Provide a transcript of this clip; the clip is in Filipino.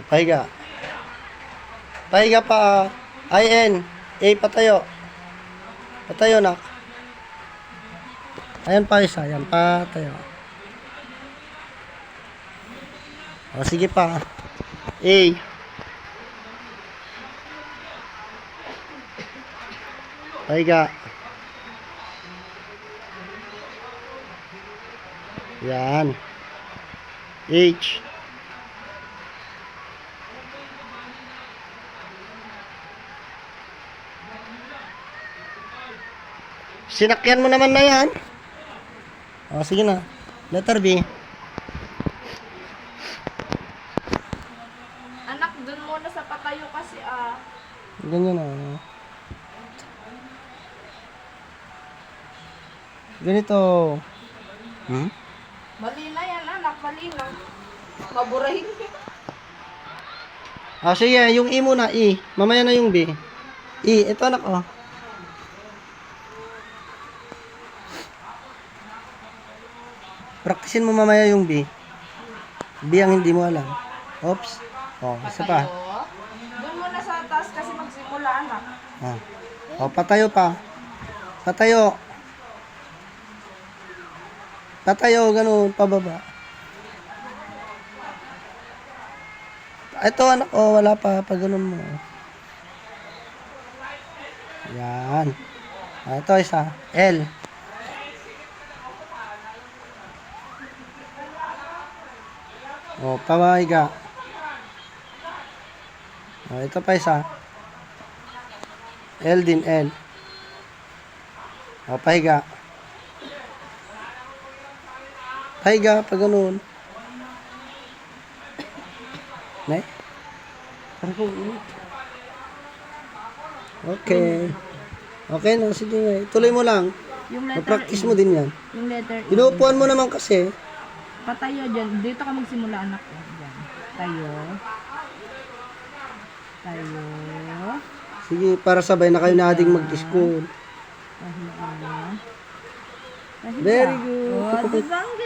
Pahiga. Pahiga pa. I-N. A, patayo. Patayo, nak. Ayan pa isa. Ayan, patayo. O, sige pa. A. Pahiga. Yan. H. Sinakyan mo naman na yan. O, sige na. Letter B. Anak, dun muna sa patayo kasi Ganyan na. Ganito. Hmm? Mali na yan, anak. Mali na. Maburahin. Ah, sige. Yung E muna. E. Mamaya na yung B. E. Ito, anak, oh. Praktisin mo mamaya yung B. B ang hindi mo alam. Oops. Oh, isa pa. Patayo. Dun muna sa taas kasi magsimula, anak. Ah. Oh, patayo pa. Patayo. Patayo, ganun, pababa. Ito, anak, oh, wala pa. Pag ganun mo. Yan. Ah, ito, isa. L. Oh, pabahiga. Oh, ito pa isa. L din, L. Oh, pahiga. Pahiga, pag ganun. Ne? Parang kung okay. Okay na, sige nga. Tuloy mo lang. Yung letter Ma-practice E. mo din yan. Yung letter E. Inuupuan mo naman kasi. Patayo dyan. Dito ka magsimula, anak. Dyan. Tayo. Tayo. Sige, para sabay na kayo na ading mag-school. Pahiga. Pahiga. Very good. Oh, diba ang